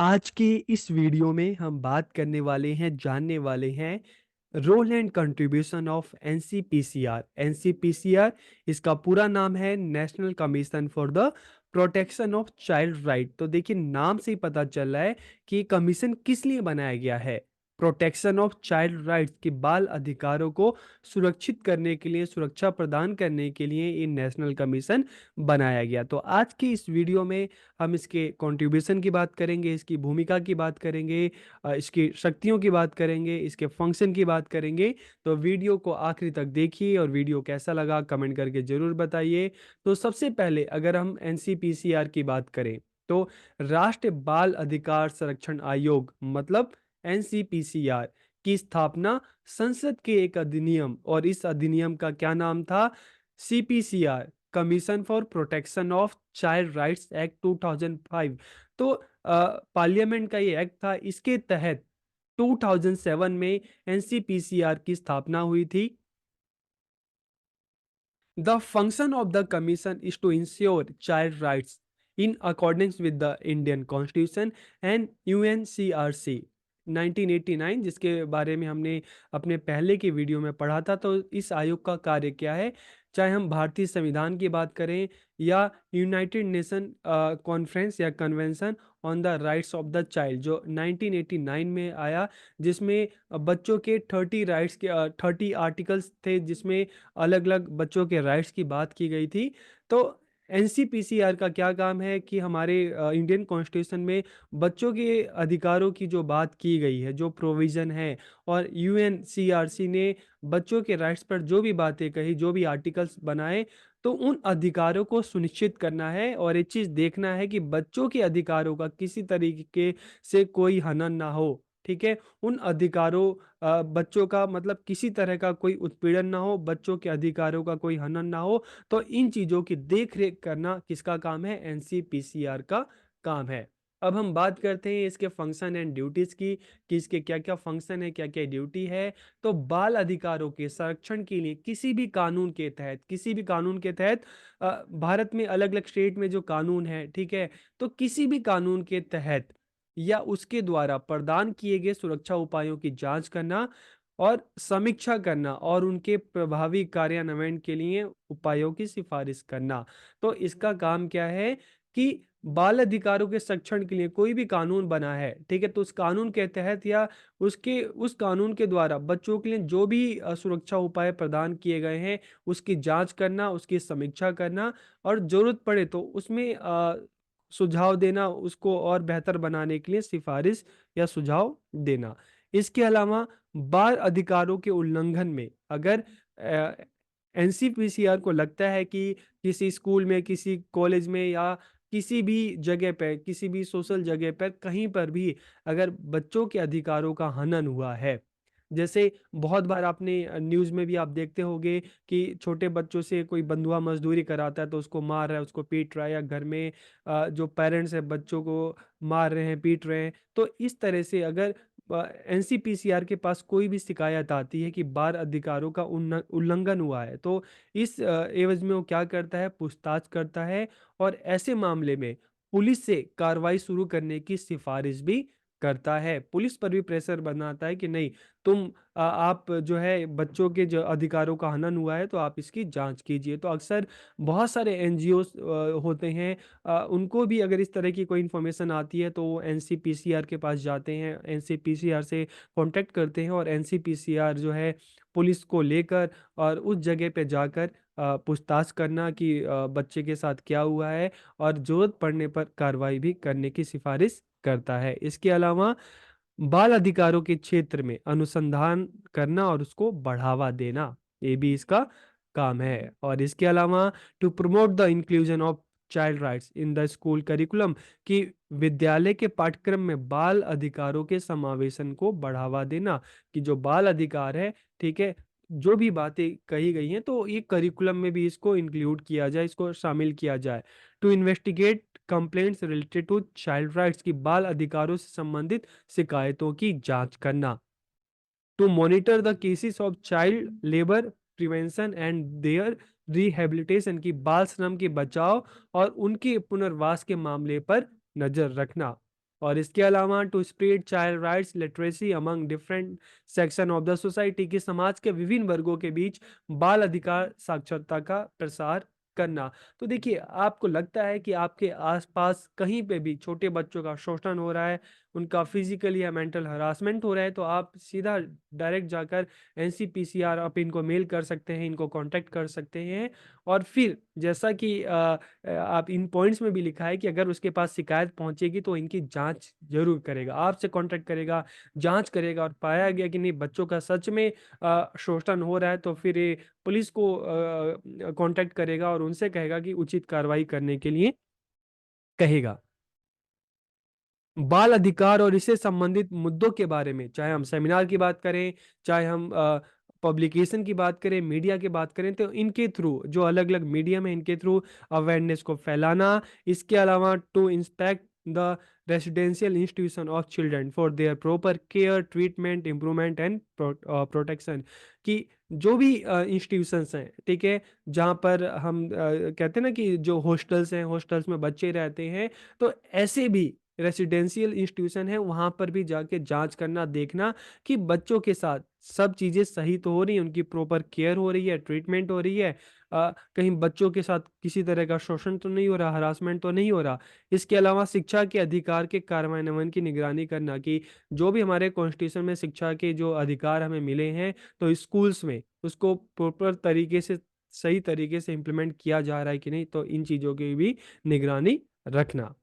आज की इस वीडियो में हम बात करने वाले हैं, जानने वाले हैं role and contribution of NCPCR. NCPCR इसका पूरा नाम है national commission for the protection of child right. तो देखिए नाम से ही पता चल रहा है कि ये कमीशन किस लिए बनाया गया है। प्रोटेक्शन ऑफ चाइल्ड राइट्स के बाल अधिकारों को सुरक्षित करने के लिए, सुरक्षा प्रदान करने के लिए ये नेशनल कमीशन बनाया गया। तो आज की इस वीडियो में हम इसके कंट्रीब्यूशन की बात करेंगे, इसकी भूमिका की बात करेंगे, इसकी शक्तियों की बात करेंगे, इसके फंक्शन की बात करेंगे। तो वीडियो को आखिरी तक देखिए और वीडियो कैसा लगा कमेंट करके ज़रूर बताइए। तो सबसे पहले अगर हम एनसीपीसीआर की बात करें तो राष्ट्रीय बाल अधिकार संरक्षण आयोग मतलब एनसीपीसीआर की स्थापना संसद के एक अधिनियम, और इस अधिनियम का क्या नाम था, CPCR commission for protection of child rights act 2005। तो पार्लियामेंट का ये एक्ट था, इसके तहत 2007 में एनसीपीसीआर की स्थापना हुई थी। The function of the commission is to ensure child rights in accordings with the Indian constitution and UNCRC 1989, जिसके बारे में हमने अपने पहले की वीडियो में पढ़ा था। तो इस आयोग का कार्य क्या है, चाहे हम भारतीय संविधान की बात करें या यूनाइटेड नेशन कॉन्फ्रेंस या convention on the rights of the child जो 1989 में आया, जिसमें बच्चों के 30 राइट्स के 30 आर्टिकल्स थे, जिसमें अलग अलग बच्चों के राइट्स की बात की गई थी। तो एनसीपीसीआर का क्या काम है कि हमारे इंडियन कॉन्स्टिट्यूशन में बच्चों के अधिकारों की जो बात की गई है, जो प्रोविज़न है, और यूएनसीआरसी ने बच्चों के राइट्स पर जो भी बातें कही, जो भी आर्टिकल्स बनाए, तो उन अधिकारों को सुनिश्चित करना है और ये चीज़ देखना है कि बच्चों के अधिकारों का किसी तरीके से कोई हनन ना हो। ठीक है? उन अधिकारों बच्चों का मतलब किसी तरह का कोई उत्पीड़न ना हो, बच्चों के अधिकारों का कोई हनन ना हो। तो इन चीज़ों की देख-रेख करना किसका काम है? एनसीपीसीआर का काम है। अब हम बात करते हैं इसके फंक्शन एंड ड्यूटीज़ की कि इसके क्या-क्या फंक्शन है, क्या-क्या ड्यूटी है। तो बाल अधिकारों के संरक्षण के लिए किसी भी कानून के तहत भारत में अलग-अलग स्टेट में जो कानून है, ठीक है? तो किसी भी कानून के तहत या उसके द्वारा प्रदान किए गए सुरक्षा उपायों की जांच करना और समीक्षा करना और उनके प्रभावी कार्यान्वयन के लिए उपायों की सिफारिश करना। तो इसका काम क्या है कि बाल अधिकारों के संरक्षण के लिए कोई भी कानून बना है, ठीक है? तो उस कानून के तहत या उस कानून के द्वारा बच्चों के लिए जो भी सुरक्षा उपाय प्रदान किए गए हैं, उसकी जांच करना, उसकी समीक्षा करना और ज़रूरत पड़े तो उसमें सुझाव देना, उसको और बेहतर बनाने के लिए सिफारिश या सुझाव देना। इसके अलावा बाल अधिकारों के उल्लंघन में अगर एनसीपीसीआर को लगता है कि किसी स्कूल में, किसी कॉलेज में या किसी भी जगह पे, किसी भी सोशल जगह पर कहीं पर भी अगर बच्चों के अधिकारों का हनन हुआ है, जैसे बहुत बार आपने न्यूज़ में भी आप देखते होंगे कि छोटे बच्चों से कोई बंधुआ मज़दूरी कराता है तो उसको मार रहा है, उसको पीट रहा है, या घर में जो पेरेंट्स हैं बच्चों को मार रहे हैं, पीट रहे हैं। तो इस तरह से अगर एनसीपीसीआर के पास कोई भी शिकायत आती है कि बाल अधिकारों का उल्लंघन हुआ है, तो इस एवज में वो क्या करता है, पूछताछ करता है और ऐसे मामले में पुलिस से कार्रवाई शुरू करने की सिफारिश भी करता है। पुलिस पर भी प्रेशर बनाता है कि नहीं, तुम आप जो है बच्चों के जो अधिकारों का हनन हुआ है तो आप इसकी जाँच कीजिए। तो अक्सर बहुत सारे एनजीओज़ होते हैं, उनको भी अगर इस तरह की कोई इन्फॉर्मेशन आती है तो वो एनसीपीसीआर के पास जाते हैं, एनसीपीसीआर से कॉन्टैक्ट करते हैं और एनसीपीसीआर जो है पुलिस को लेकर और उस जगह पे जाकर पूछताछ करना कि बच्चे के साथ क्या हुआ है और ज़रूरत पड़ने पर कार्रवाई भी करने की सिफारिश करता है। इसके अलावा बाल अधिकारों के क्षेत्र में अनुसंधान करना और उसको बढ़ावा देना, ये भी इसका काम है। और इसके अलावा to promote the inclusion of child rights in the school curriculum, कि विद्यालय के पाठ्यक्रम में बाल अधिकारों के समावेशन को बढ़ावा देना, कि जो बाल अधिकार है, ठीक है, जो भी बातें कही गई हैं तो ये करिकुलम में भी इसको इंक्लूड किया जाए, इसको शामिल किया जाए। To investigate complaints related to child rights, की बाल अधिकारों से संबंधित शिकायतों की जांच करना। To monitor the cases of child labour prevention and their rehabilitation, की बाल श्रम के बचाव और उनके पुनर्वास के मामले पर नजर रखना। और इसके अलावा to spread child rights literacy among different section of the society, कि समाज के विभिन्न वर्गों के बीच बाल अधिकार साक्षरता का प्रसार करना। तो देखिए, आपको लगता है कि आपके आसपास कहीं पे भी छोटे बच्चों का शोषण हो रहा है, उनका फिजिकल या मेंटल हरासमेंट हो रहा है, तो आप सीधा डायरेक्ट जाकर एनसीपीसीआर आप इनको मेल कर सकते हैं, इनको कांटेक्ट कर सकते हैं। और फिर जैसा कि आप इन पॉइंट्स में भी लिखा है कि अगर उसके पास शिकायत पहुंचेगी तो इनकी जांच जरूर करेगा, आपसे कांटेक्ट करेगा, जांच करेगा, और पाया गया कि नहीं बच्चों का सच में शोषण हो रहा है, तो फिर ये पुलिस को कांटेक्ट करेगा और उनसे कहेगा कि उचित कार्रवाई करने के लिए कहेगा। बाल अधिकार और इससे संबंधित मुद्दों के बारे में चाहे हम सेमिनार की बात करें, चाहे हम पब्लिकेशन की बात करें, मीडिया की बात करें, तो इनके थ्रू जो अलग अलग मीडियम है इनके थ्रू अवेयरनेस को फैलाना। इसके अलावा to inspect the residential institution of children for their proper care treatment improvement and protection, कि जो भी इंस्टीट्यूशंस हैं, ठीक है, जहाँ पर हम कहते हैं ना कि जो हॉस्टल्स हैं, हॉस्टल्स में बच्चे रहते हैं, तो ऐसे भी रेसिडेंशियल इंस्टीट्यूशन है वहाँ पर भी जाके जांच करना, देखना कि बच्चों के साथ सब चीज़ें सही तो हो रही हैं, उनकी प्रॉपर केयर हो रही है, ट्रीटमेंट हो रही है, कहीं बच्चों के साथ किसी तरह का शोषण तो नहीं हो रहा, हरासमेंट तो नहीं हो रहा। इसके अलावा शिक्षा के अधिकार के कार्यान्वयन की निगरानी करना, कि जो भी हमारे कॉन्स्टिट्यूशन में शिक्षा के जो अधिकार हमें मिले हैं, तो स्कूल्स में उसको प्रॉपर तरीके से, सही तरीके से इम्प्लीमेंट किया जा रहा है कि नहीं, तो इन चीज़ों की भी निगरानी रखना।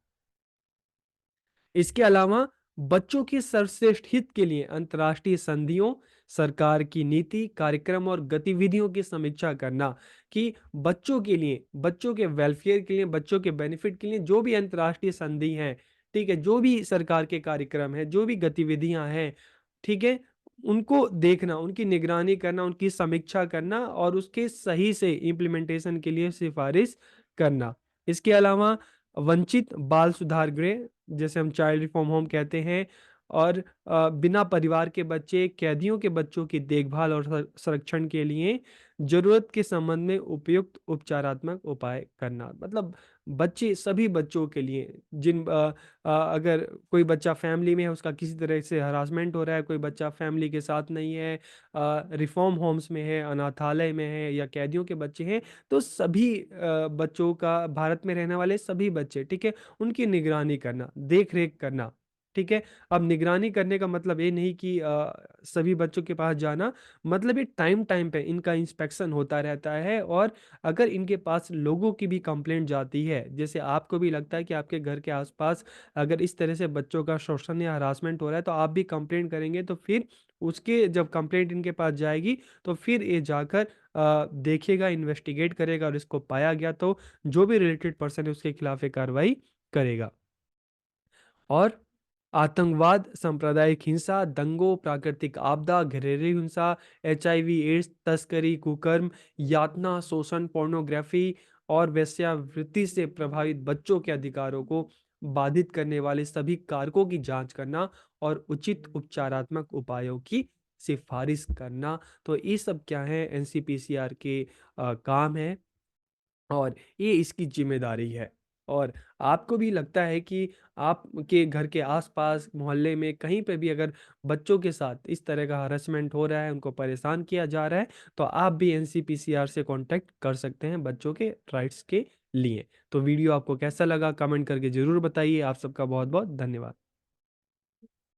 इसके अलावा बच्चों के सर्वश्रेष्ठ हित के लिए अंतर्राष्ट्रीय संधियों, सरकार की नीति, कार्यक्रम और गतिविधियों की समीक्षा करना, कि बच्चों के लिए, बच्चों के वेलफेयर के लिए, बच्चों के बेनिफिट के लिए जो भी अंतर्राष्ट्रीय संधि हैं, ठीक है, जो भी सरकार के कार्यक्रम हैं, जो भी गतिविधियां हैं, ठीक है, उनको देखना, उनकी निगरानी करना, उनकी समीक्षा करना और उसके सही से इम्प्लीमेंटेशन के लिए सिफारिश करना। इसके अलावा वंचित बाल सुधार गृह, जैसे हम चाइल्ड रिफॉर्म होम कहते हैं, और बिना परिवार के बच्चे, कैदियों के बच्चों की देखभाल और संरक्षण के लिए जरूरत के संबंध में उपयुक्त उपचारात्मक उपाय करना। मतलब बच्चे, सभी बच्चों के लिए, अगर कोई बच्चा फैमिली में है, उसका किसी तरह से हरासमेंट हो रहा है, कोई बच्चा फैमिली के साथ नहीं है, रिफॉर्म होम्स में है, अनाथालय में है, या कैदियों के बच्चे हैं, तो सभी बच्चों का, भारत में रहने वाले सभी बच्चे, ठीक है, उनकी निगरानी करना, देख रेख करना, ठीक है। अब निगरानी करने का मतलब ये नहीं कि सभी बच्चों के पास जाना, मतलब ये टाइम टाइम पे इनका इंस्पेक्शन होता रहता है। और अगर इनके पास लोगों की भी कंप्लेंट जाती है, जैसे आपको भी लगता है कि आपके घर के आसपास अगर इस तरह से बच्चों का शोषण या हरासमेंट हो रहा है, तो आप भी कंप्लेंट करेंगे, तो फिर उसके जब कंप्लेंट इनके पास जाएगी, तो फिर ये जाकर देखेगा, इन्वेस्टिगेट करेगा, और इसको पाया गया तो जो भी रिलेटेड पर्सन है उसके खिलाफ ये कार्रवाई करेगा। और आतंकवाद, सांप्रदायिक हिंसा, दंगों, प्राकृतिक आपदा, घरेलू हिंसा, एचआईवी एड्स, तस्करी, कुकर्म, यातना, शोषण, पोर्नोग्राफी और वेश्यावृत्ति से प्रभावित बच्चों के अधिकारों को बाधित करने वाले सभी कारकों की जांच करना और उचित उपचारात्मक उपायों की सिफारिश करना। तो ये सब क्या है, एनसीपीसीआर के काम है, और ये इसकी ज़िम्मेदारी है। और आपको भी लगता है कि आपके घर के आस-पास, मोहल्ले में कहीं पे भी अगर बच्चों के साथ इस तरह का हरेसमेंट हो रहा है, उनको परेशान किया जा रहा है, तो आप भी एनसीपीसीआर से कॉन्टैक्ट कर सकते हैं बच्चों के राइट्स के लिए। तो वीडियो आपको कैसा लगा कमेंट करके ज़रूर बताइए। आप सबका बहुत-बहुत धन्यवाद।